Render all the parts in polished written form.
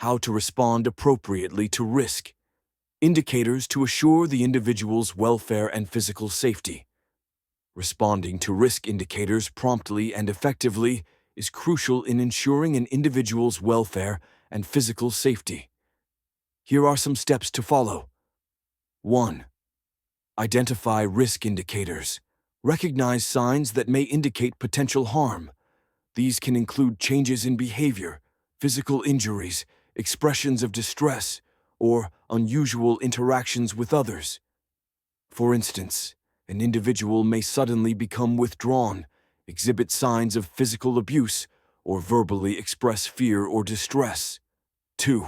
How to respond appropriately to risk. Indicators to assure the individual's welfare and physical safety. Responding to risk indicators promptly and effectively is crucial in ensuring an individual's welfare and physical safety. Here are some steps to follow. 1. Identify risk indicators. Recognize signs that may indicate potential harm. These can include changes in behavior, physical injuries, expressions of distress, or unusual interactions with others. For instance, an individual may suddenly become withdrawn, exhibit signs of physical abuse, or verbally express fear or distress. 2.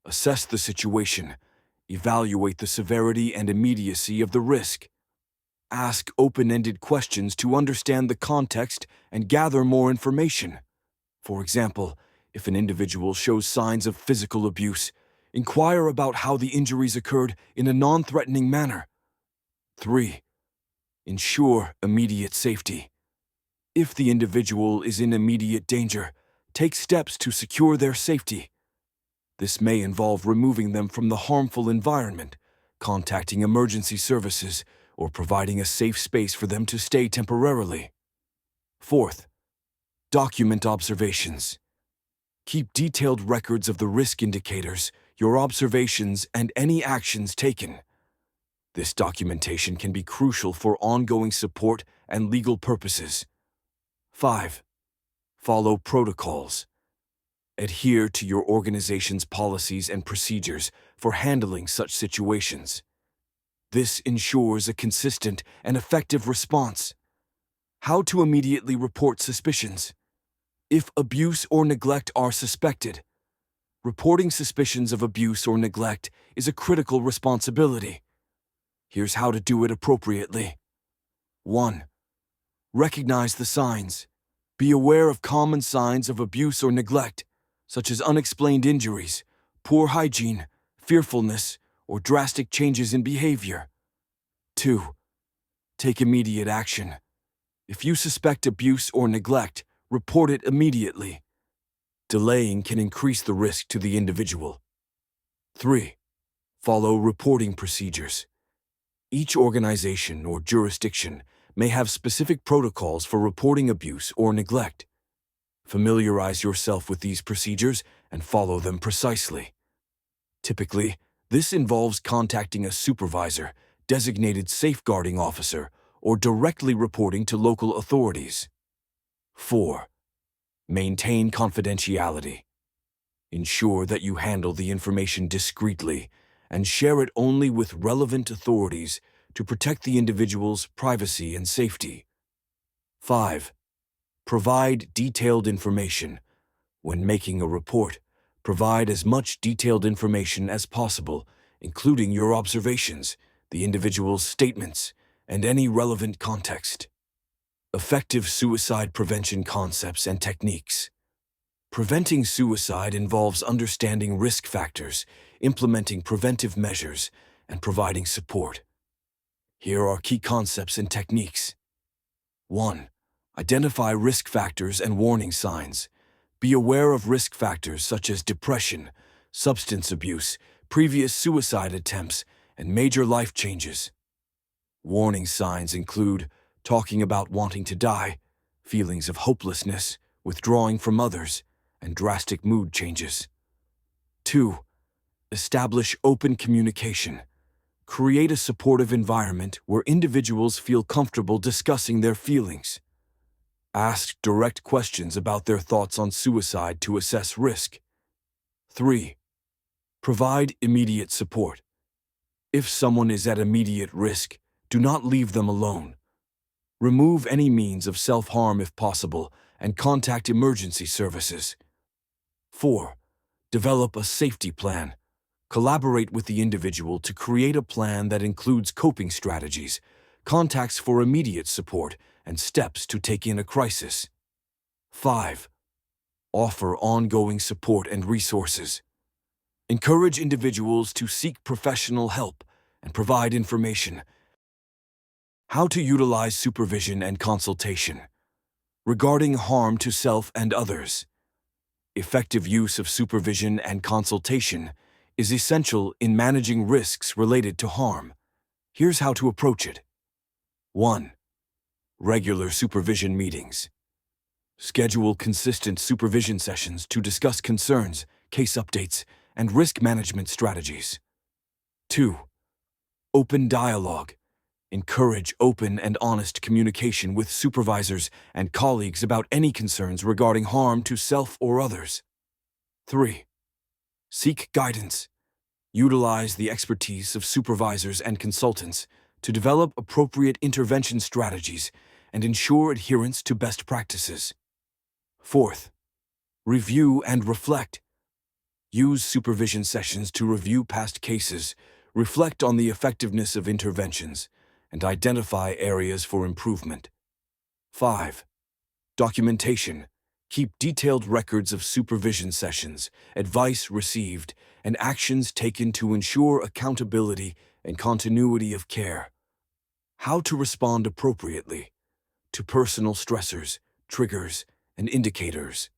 Assess the situation. Evaluate the severity and immediacy of the risk. Ask open-ended questions to understand the context and gather more information. For example, if an individual shows signs of physical abuse, inquire about how the injuries occurred in a non-threatening manner. 3. Ensure immediate safety. If the individual is in immediate danger, take steps to secure their safety. This may involve removing them from the harmful environment, contacting emergency services, or providing a safe space for them to stay temporarily. 4th, document observations. Keep detailed records of the risk indicators, your observations, and any actions taken. This documentation can be crucial for ongoing support and legal purposes. 5. Follow protocols. Adhere to your organization's policies and procedures for handling such situations. This ensures a consistent and effective response. How to immediately report suspicions. If abuse or neglect are suspected, reporting suspicions of abuse or neglect is a critical responsibility. Here's how to do it appropriately. 1. Recognize the signs. Be aware of common signs of abuse or neglect, such as unexplained injuries, poor hygiene, fearfulness, or drastic changes in behavior. 2. Take immediate action. If you suspect abuse or neglect, report it immediately. Delaying can increase the risk to the individual. 3. Follow reporting procedures. Each organization or jurisdiction may have specific protocols for reporting abuse or neglect. Familiarize yourself with these procedures and follow them precisely. Typically, this involves contacting a supervisor, designated safeguarding officer, or directly reporting to local authorities. 4. Maintain confidentiality. Ensure that you handle the information discreetly and share it only with relevant authorities to protect the individual's privacy and safety. 5. Provide detailed information. When making a report, provide as much detailed information as possible, including your observations, the individual's statements, and any relevant context. Effective suicide prevention concepts and techniques. Preventing suicide involves understanding risk factors, implementing preventive measures, and providing support. Here are key concepts and techniques. 1. Identify risk factors and warning signs. Be aware of risk factors such as depression, substance abuse, previous suicide attempts, and major life changes. Warning signs include talking about wanting to die, feelings of hopelessness, withdrawing from others, and drastic mood changes. 2. Establish open communication. Create a supportive environment where individuals feel comfortable discussing their feelings. Ask direct questions about their thoughts on suicide to assess risk. 3. Provide immediate support. If someone is at immediate risk, do not leave them alone. Remove any means of self-harm if possible and contact emergency services. 4. Develop a safety plan. Collaborate with the individual to create a plan that includes coping strategies, contacts for immediate support, and steps to take in a crisis. 5. Offer ongoing support and resources. Encourage individuals to seek professional help and provide information. How to utilize supervision and consultation. Regarding harm to self and others. Effective use of supervision and consultation is essential in managing risks related to harm. Here's how to approach it. 1. Regular supervision meetings. Schedule consistent supervision sessions to discuss concerns, case updates, and risk management strategies. 2. Open dialogue. Encourage open and honest communication with supervisors and colleagues about any concerns regarding harm to self or others. 3. Seek guidance. Utilize the expertise of supervisors and consultants to develop appropriate intervention strategies and ensure adherence to best practices. 4th, review and reflect. Use supervision sessions to review past cases, reflect on the effectiveness of interventions, and identify areas for improvement. 5. Documentation. Keep detailed records of supervision sessions, advice received, and actions taken to ensure accountability and continuity of care. How to respond appropriately to personal stressors, triggers, and indicators.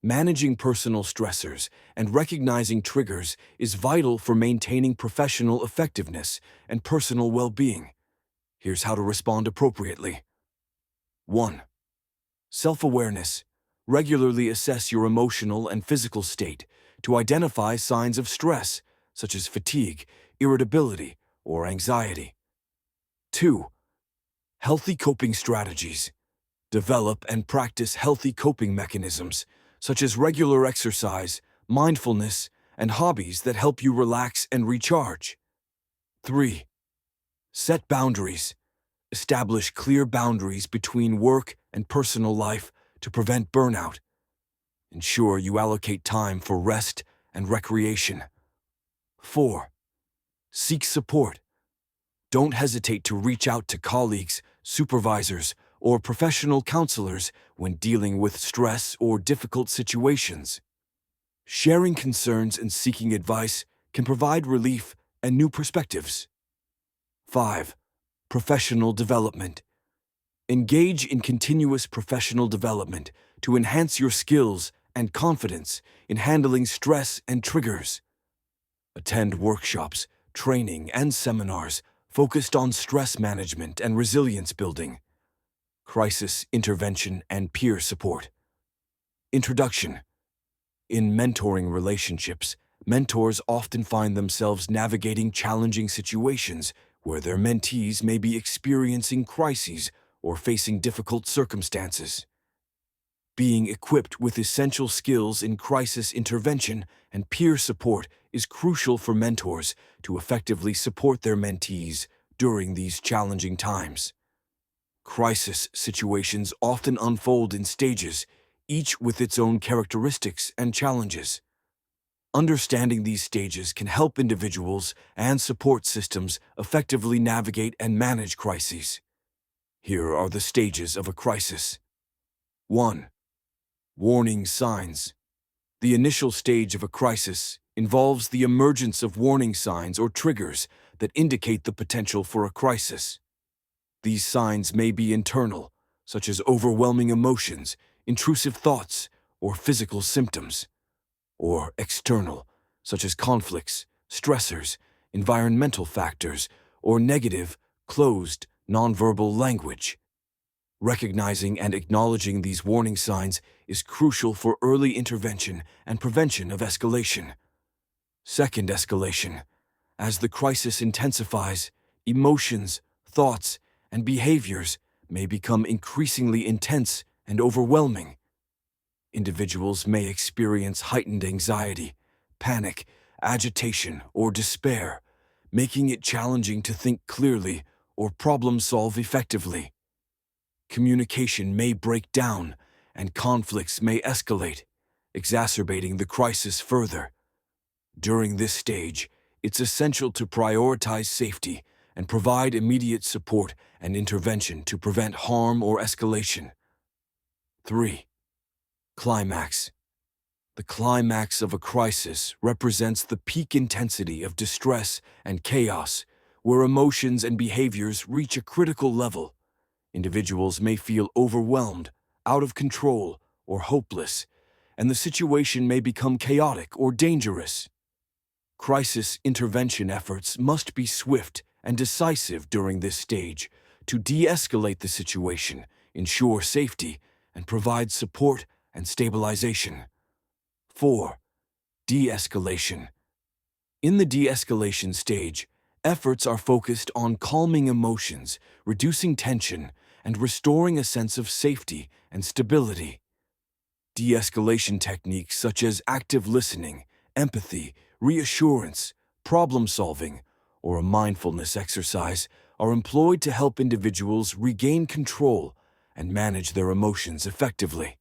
Managing personal stressors and recognizing triggers is vital for maintaining professional effectiveness and personal well-being. Here's how to respond appropriately. 1. Self-awareness. Regularly assess your emotional and physical state to identify signs of stress, such as fatigue, irritability, or anxiety. 2. Healthy coping strategies. Develop and practice healthy coping mechanisms, such as regular exercise, mindfulness, and hobbies that help you relax and recharge. 3. Set boundaries. Establish clear boundaries between work and personal life to prevent burnout. Ensure you allocate time for rest and recreation. 4. Seek support. Don't hesitate to reach out to colleagues, supervisors, or professional counselors when dealing with stress or difficult situations. Sharing concerns and seeking advice can provide relief and new perspectives. 5. Professional development. Engage in continuous professional development to enhance your skills and confidence in handling stress and triggers. Attend workshops, training, and seminars focused on stress management and resilience building. Crisis intervention and peer support. Introduction. In mentoring relationships, mentors often find themselves navigating challenging situations where their mentees may be experiencing crises or facing difficult circumstances. Being equipped with essential skills in crisis intervention and peer support is crucial for mentors to effectively support their mentees during these challenging times. Crisis situations often unfold in stages, each with its own characteristics and challenges. Understanding these stages can help individuals and support systems effectively navigate and manage crises. Here are the stages of a crisis. 1. Warning signs. The initial stage of a crisis involves the emergence of warning signs or triggers that indicate the potential for a crisis. These signs may be internal, such as overwhelming emotions, intrusive thoughts, or physical symptoms, or external, such as conflicts, stressors, environmental factors, or negative, closed, nonverbal language. Recognizing and acknowledging these warning signs is crucial for early intervention and prevention of escalation. Second, escalation. As the crisis intensifies, emotions, thoughts, and behaviors may become increasingly intense and overwhelming. Individuals may experience heightened anxiety, panic, agitation, or despair, making it challenging to think clearly or problem-solve effectively. Communication may break down, and conflicts may escalate, exacerbating the crisis further. During this stage, it's essential to prioritize safety and provide immediate support and intervention to prevent harm or escalation. 3. Climax. The climax of a crisis represents the peak intensity of distress and chaos, where emotions and behaviors reach a critical level. Individuals may feel overwhelmed, out of control, or hopeless, and the situation may become chaotic or dangerous. Crisis intervention efforts must be swift and decisive during this stage to de-escalate the situation, ensure safety, and provide support and stabilization. 4. De-escalation. In the de-escalation stage, efforts are focused on calming emotions, reducing tension, and restoring a sense of safety and stability. De-escalation techniques such as active listening, empathy, reassurance, problem-solving, or a mindfulness exercise are employed to help individuals regain control and manage their emotions effectively.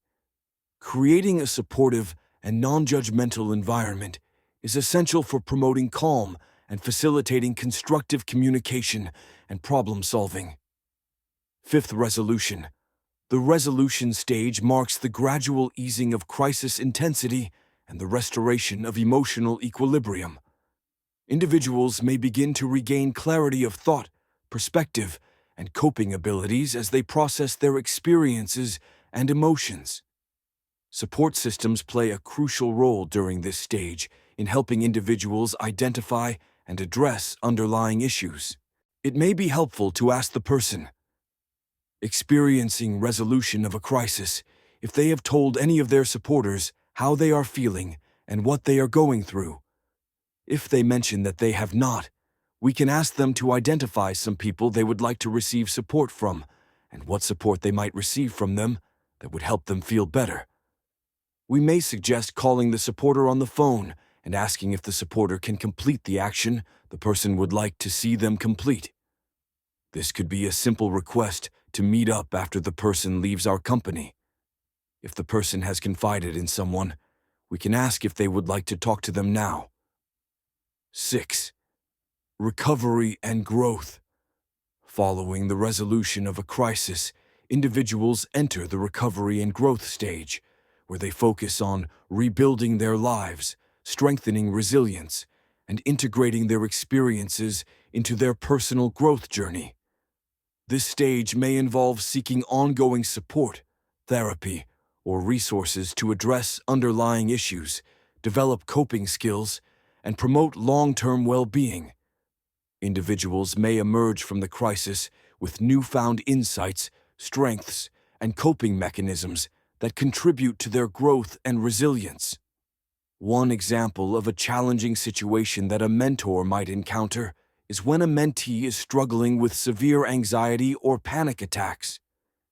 Creating a supportive and non-judgmental environment is essential for promoting calm and facilitating constructive communication and problem-solving. 5th, resolution. The resolution stage marks the gradual easing of crisis intensity and the restoration of emotional equilibrium. Individuals may begin to regain clarity of thought, perspective, and coping abilities as they process their experiences and emotions. Support systems play a crucial role during this stage in helping individuals identify and address underlying issues. It may be helpful to ask the person experiencing resolution of a crisis if they have told any of their supporters how they are feeling and what they are going through. If they mention that they have not, we can ask them to identify some people they would like to receive support from and what support they might receive from them that would help them feel better. We may suggest calling the supporter on the phone and asking if the supporter can complete the action the person would like to see them complete. This could be a simple request to meet up after the person leaves our company. If the person has confided in someone, we can ask if they would like to talk to them now. 6. Recovery and growth. Following the resolution of a crisis, individuals enter the recovery and growth stage, where they focus on rebuilding their lives, strengthening resilience, and integrating their experiences into their personal growth journey. This stage may involve seeking ongoing support, therapy, or resources to address underlying issues, develop coping skills, and promote long-term well-being. Individuals may emerge from the crisis with newfound insights, strengths, and coping mechanisms that contribute to their growth and resilience. One example of a challenging situation that a mentor might encounter is when a mentee is struggling with severe anxiety or panic attacks.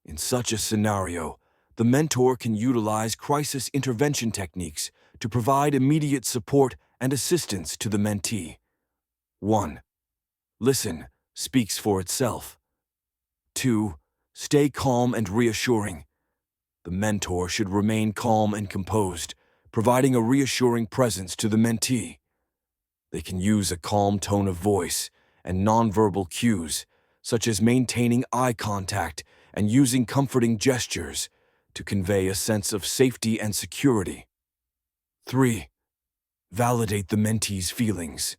In such a scenario, the mentor can utilize crisis intervention techniques to provide immediate support and assistance to the mentee. 1. Listen speaks for itself. 2. Stay calm and reassuring. The mentor should remain calm and composed, providing a reassuring presence to the mentee. They can use a calm tone of voice and nonverbal cues, such as maintaining eye contact and using comforting gestures, to convey a sense of safety and security. 3. Validate the mentee's feelings.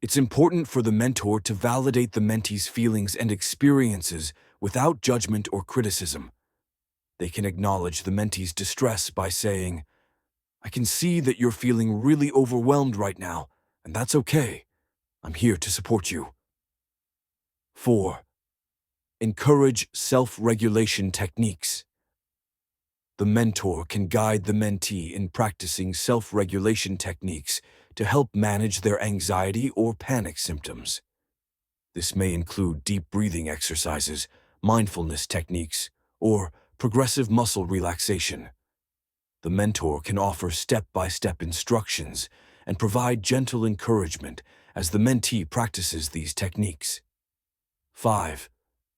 It's important for the mentor to validate the mentee's feelings and experiences without judgment or criticism. They can acknowledge the mentee's distress by saying, "I can see that you're feeling really overwhelmed right now, and that's okay. I'm here to support you." 4. Encourage self-regulation techniques. The mentor can guide the mentee in practicing self-regulation techniques to help manage their anxiety or panic symptoms. This may include deep breathing exercises, mindfulness techniques, or progressive muscle relaxation. The mentor can offer step-by-step instructions and provide gentle encouragement as the mentee practices these techniques. 5.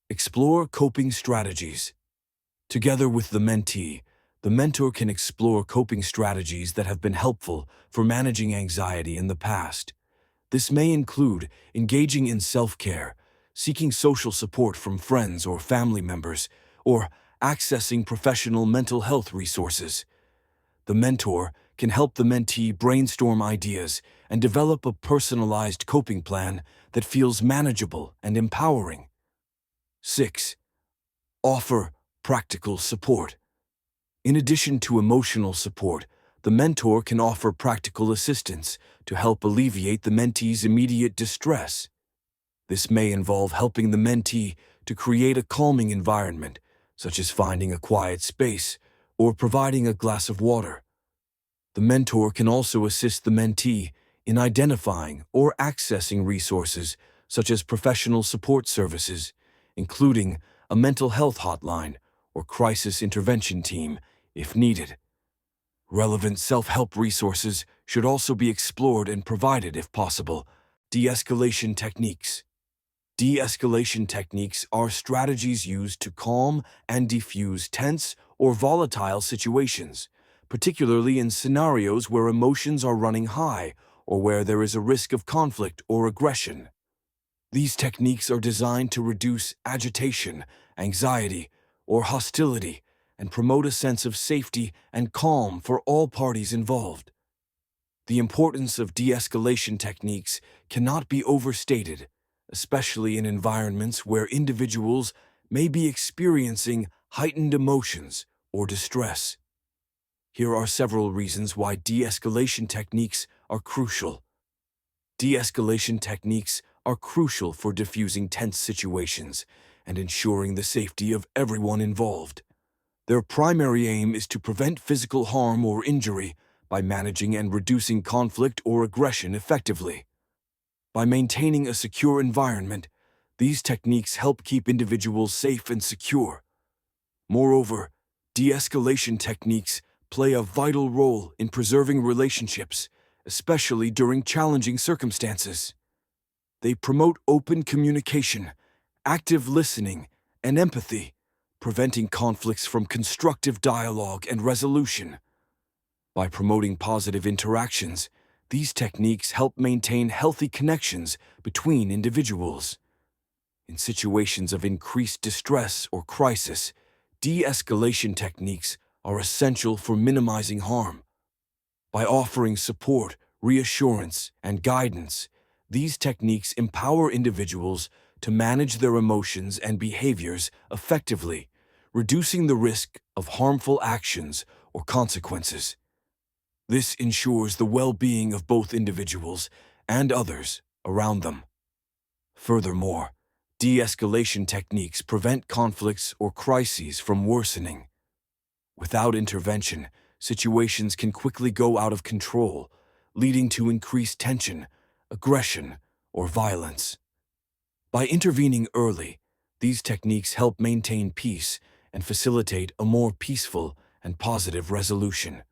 Explore coping strategies. Together with the mentee, the mentor can explore coping strategies that have been helpful for managing anxiety in the past. This may include engaging in self-care, seeking social support from friends or family members, or accessing professional mental health resources. The mentor can help the mentee brainstorm ideas and develop a personalized coping plan that feels manageable and empowering. 6. Offer practical support. In addition to emotional support, the mentor can offer practical assistance to help alleviate the mentee's immediate distress. This may involve helping the mentee to create a calming environment, such as finding a quiet space or providing a glass of water. The mentor can also assist the mentee in identifying or accessing resources such as professional support services, including a mental health hotline or crisis intervention team if needed. Relevant self-help resources should also be explored and provided if possible. De-escalation techniques. De-escalation techniques are strategies used to calm and defuse tense or volatile situations, particularly in scenarios where emotions are running high or where there is a risk of conflict or aggression. These techniques are designed to reduce agitation, anxiety, or hostility and promote a sense of safety and calm for all parties involved. The importance of de-escalation techniques cannot be overstated, especially in environments where individuals may be experiencing heightened emotions or distress. Here are several reasons why de-escalation techniques are crucial. De-escalation techniques are crucial for diffusing tense situations and ensuring the safety of everyone involved. Their primary aim is to prevent physical harm or injury by managing and reducing conflict or aggression effectively. By maintaining a secure environment, these techniques help keep individuals safe and secure. Moreover, de-escalation techniques play a vital role in preserving relationships, especially during challenging circumstances. They promote open communication, active listening, and empathy, preventing conflicts from constructive dialogue and resolution. By promoting positive interactions, these techniques help maintain healthy connections between individuals. In situations of increased distress or crisis, de-escalation techniques are essential for minimizing harm. By offering support, reassurance, and guidance, these techniques empower individuals to manage their emotions and behaviors effectively, reducing the risk of harmful actions or consequences. This ensures the well-being of both individuals and others around them. Furthermore, de-escalation techniques prevent conflicts or crises from worsening. Without intervention, situations can quickly go out of control, leading to increased tension, aggression, or violence. By intervening early, these techniques help maintain peace and facilitate a more peaceful and positive resolution.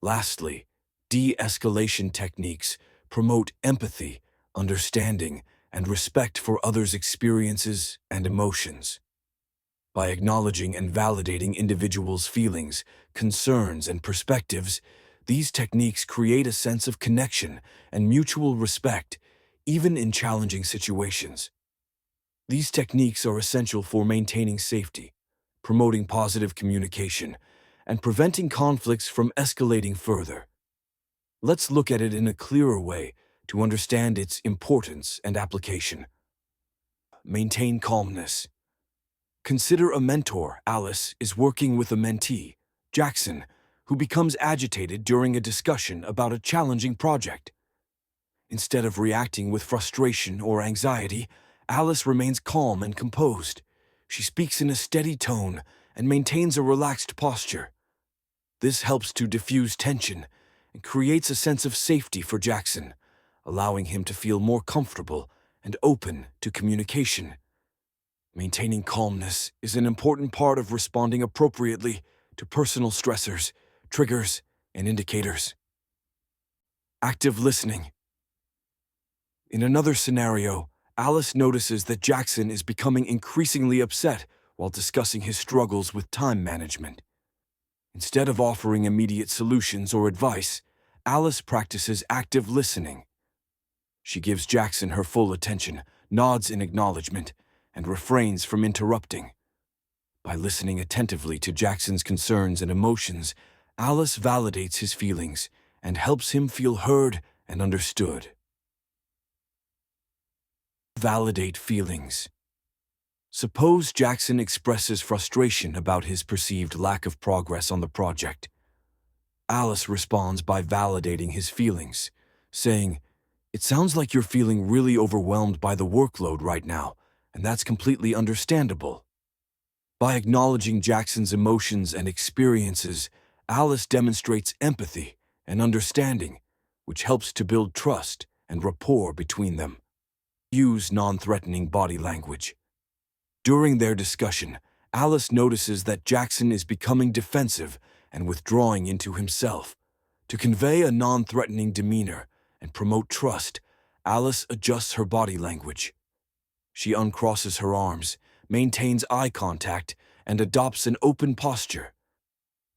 Lastly, de-escalation techniques promote empathy, understanding, and respect for others' experiences and emotions. By acknowledging and validating individuals' feelings, concerns, and perspectives, these techniques create a sense of connection and mutual respect, even in challenging situations. These techniques are essential for maintaining safety, promoting positive communication, and preventing conflicts from escalating further. Let's look at it in a clearer way to understand its importance and application. Maintain calmness. Consider a mentor, Alice, is working with a mentee, Jackson, who becomes agitated during a discussion about a challenging project. Instead of reacting with frustration or anxiety, Alice remains calm and composed. She speaks in a steady tone and maintains a relaxed posture. This helps to diffuse tension and creates a sense of safety for Jackson, allowing him to feel more comfortable and open to communication. Maintaining calmness is an important part of responding appropriately to personal stressors, triggers, and indicators. Active listening. In another scenario, Alice notices that Jackson is becoming increasingly upset while discussing his struggles with time management. Instead of offering immediate solutions or advice, Alice practices active listening. She gives Jackson her full attention, nods in acknowledgement, and refrains from interrupting. By listening attentively to Jackson's concerns and emotions, Alice validates his feelings and helps him feel heard and understood. Validate feelings. Suppose Jackson expresses frustration about his perceived lack of progress on the project. Alice responds by validating his feelings, saying, "It sounds like you're feeling really overwhelmed by the workload right now, and that's completely understandable." By acknowledging Jackson's emotions and experiences, Alice demonstrates empathy and understanding, which helps to build trust and rapport between them. Use non-threatening body language. During their discussion, Alice notices that Jackson is becoming defensive and withdrawing into himself. To convey a non-threatening demeanor and promote trust, Alice adjusts her body language. She uncrosses her arms, maintains eye contact, and adopts an open posture.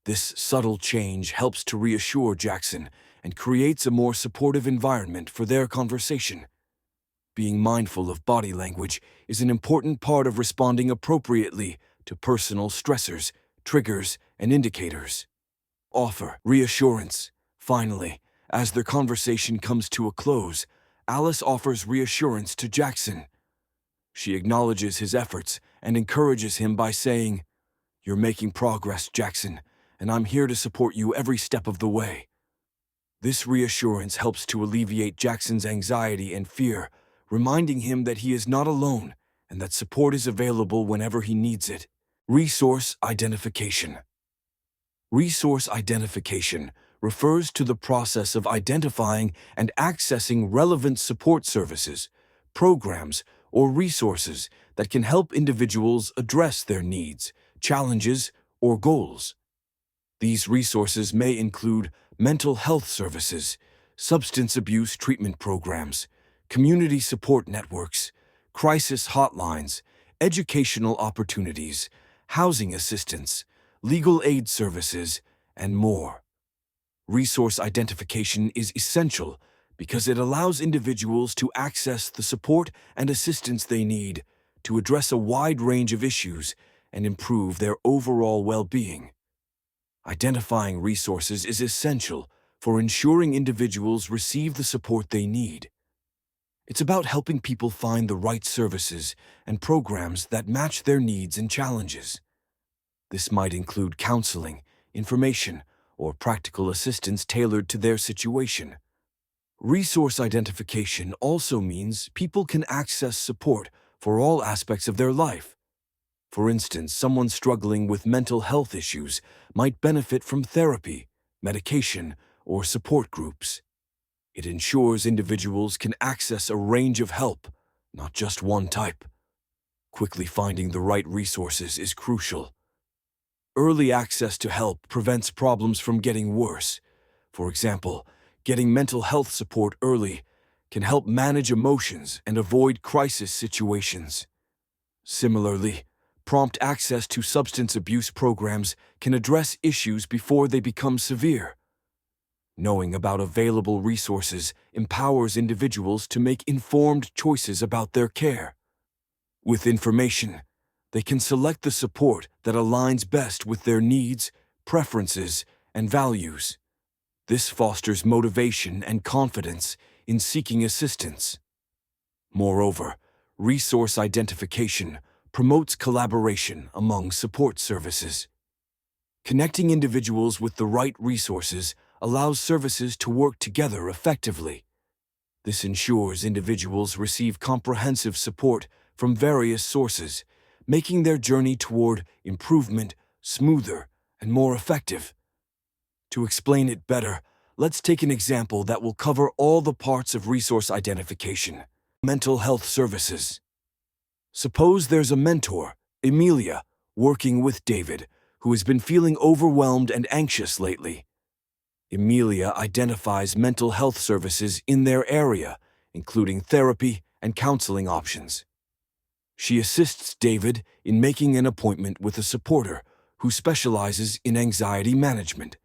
This subtle change helps to reassure Jackson and creates a more supportive environment for their conversation. Being mindful of body language is an important part of responding appropriately to personal stressors, triggers, and indicators. Offer reassurance. Finally, as their conversation comes to a close, Alice offers reassurance to Jackson. She acknowledges his efforts and encourages him by saying, "You're making progress, Jackson, and I'm here to support you every step of the way." This reassurance helps to alleviate Jackson's anxiety and fear, reminding him that he is not alone and that support is available whenever he needs it. Resource identification. Resource identification refers to the process of identifying and accessing relevant support services, programs, or resources that can help individuals address their needs, challenges, or goals. These resources may include mental health services, substance abuse treatment programs, community support networks, crisis hotlines, educational opportunities, housing assistance, legal aid services, and more. Resource identification is essential because it allows individuals to access the support and assistance they need to address a wide range of issues and improve their overall well-being. Identifying resources is essential for ensuring individuals receive the support they need. It's about helping people find the right services and programs that match their needs and challenges. This might include counseling, information, or practical assistance tailored to their situation. Resource identification also means people can access support for all aspects of their life. For instance, someone struggling with mental health issues might benefit from therapy, medication, or support groups. It ensures individuals can access a range of help, not just one type. Quickly finding the right resources is crucial. Early access to help prevents problems from getting worse. For example, getting mental health support early can help manage emotions and avoid crisis situations. Similarly, prompt access to substance abuse programs can address issues before they become severe. Knowing about available resources empowers individuals to make informed choices about their care. With information, they can select the support that aligns best with their needs, preferences, and values. This fosters motivation and confidence in seeking assistance. Moreover, resource identification promotes collaboration among support services. Connecting individuals with the right resources allows services to work together effectively. This ensures individuals receive comprehensive support from various sources, making their journey toward improvement smoother and more effective. To explain it better, let's take an example that will cover all the parts of resource identification. Mental health services. Suppose there's a mentor, Emilia, working with David, who has been feeling overwhelmed and anxious lately. Emilia identifies mental health services in their area, including therapy and counseling options. She assists David in making an appointment with a supporter who specializes in anxiety management.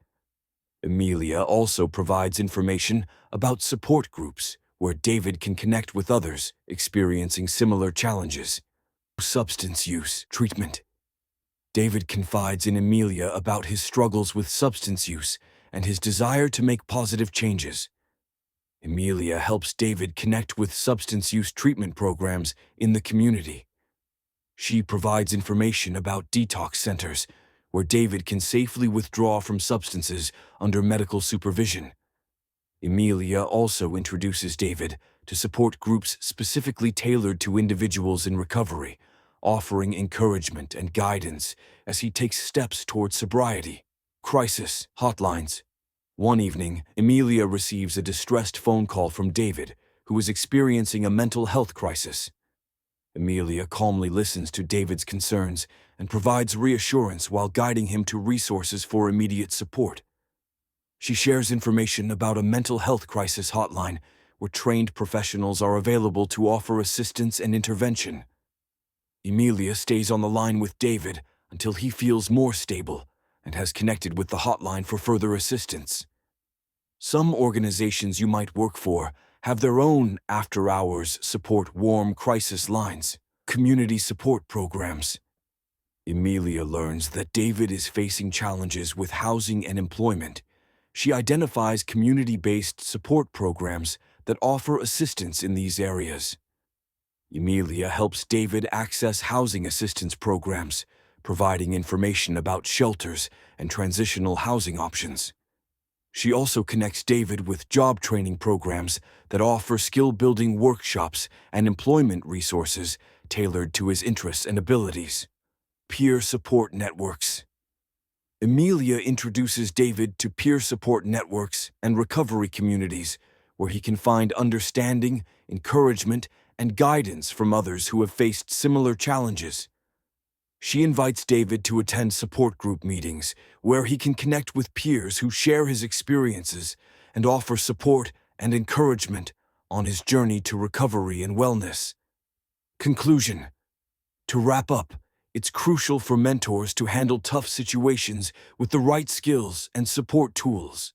Emilia also provides information about support groups where David can connect with others experiencing similar challenges. Substance use treatment. David confides in Emilia about his struggles with substance use and his desire to make positive changes. Emilia helps David connect with substance use treatment programs in the community. She provides information about detox centers, where David can safely withdraw from substances under medical supervision. Emilia also introduces David to support groups specifically tailored to individuals in recovery, offering encouragement and guidance as he takes steps toward sobriety. Crisis hotlines. One evening, Emilia receives a distressed phone call from David, who is experiencing a mental health crisis. Emilia calmly listens to David's concerns and provides reassurance while guiding him to resources for immediate support. She shares information about a mental health crisis hotline where trained professionals are available to offer assistance and intervention. Emilia stays on the line with David until he feels more stable and has connected with the hotline for further assistance. Some organizations you might work for have their own after-hours support warm crisis lines, community support programs. Emilia learns that David is facing challenges with housing and employment. She identifies community-based support programs that offer assistance in these areas. Emilia helps David access housing assistance programs, providing information about shelters and transitional housing options. She also connects David with job training programs that offer skill-building workshops and employment resources tailored to his interests and abilities. Peer support networks. Emilia introduces David to peer support networks and recovery communities where he can find understanding, encouragement, and guidance from others who have faced similar challenges. She invites David to attend support group meetings where he can connect with peers who share his experiences and offer support and encouragement on his journey to recovery and wellness. Conclusion. To wrap up, it's crucial for mentors to handle tough situations with the right skills and support tools.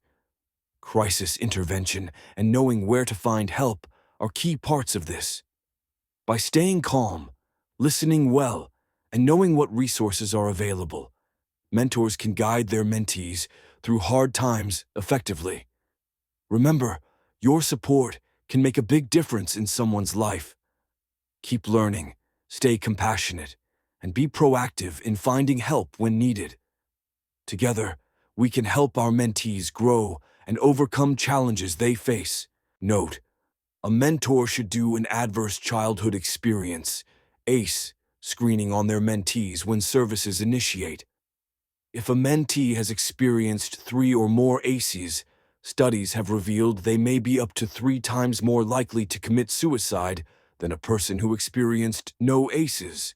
Crisis intervention and knowing where to find help are key parts of this. By staying calm, listening well, and knowing what resources are available, mentors can guide their mentees through hard times effectively. Remember, your support can make a big difference in someone's life. Keep learning, stay compassionate, and be proactive in finding help when needed. Together, we can help our mentees grow and overcome challenges they face. Note: a mentor should do an adverse childhood experience, ACE, screening on their mentees when services initiate. If a mentee has experienced 3 or more ACEs, studies have revealed they may be up to 3 times more likely to commit suicide than a person who experienced no ACEs.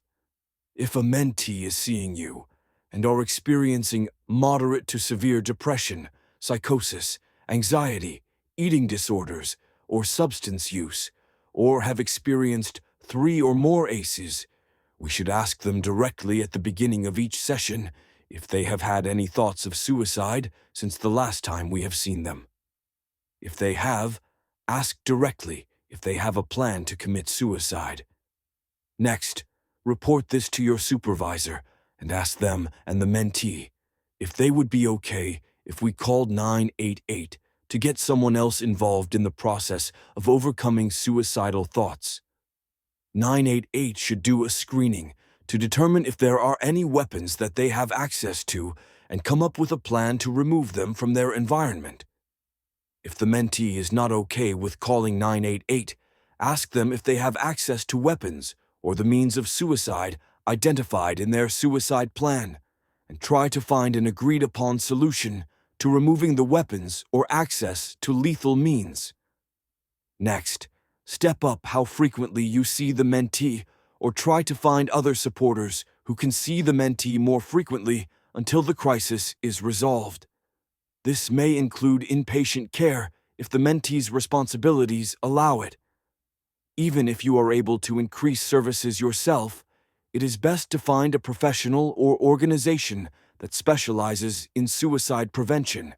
If a mentee is seeing you and are experiencing moderate to severe depression, psychosis, anxiety, eating disorders, or substance use, or have experienced 3 or more ACEs, we should ask them directly at the beginning of each session if they have had any thoughts of suicide since the last time we have seen them. If they have, ask directly if they have a plan to commit suicide. Next, report this to your supervisor and ask them and the mentee if they would be okay if we called 988 to get someone else involved in the process of overcoming suicidal thoughts. 988 should do a screening to determine if there are any weapons that they have access to and come up with a plan to remove them from their environment. If the mentee is not okay with calling 988, ask them if they have access to weapons or the means of suicide identified in their suicide plan, and try to find an agreed-upon solution to removing the weapons or access to lethal means. Next, step up how frequently you see the mentee or try to find other supporters who can see the mentee more frequently until the crisis is resolved. This may include inpatient care if the mentee's responsibilities allow it. Even if you are able to increase services yourself, it is best to find a professional or organization that specializes in suicide prevention.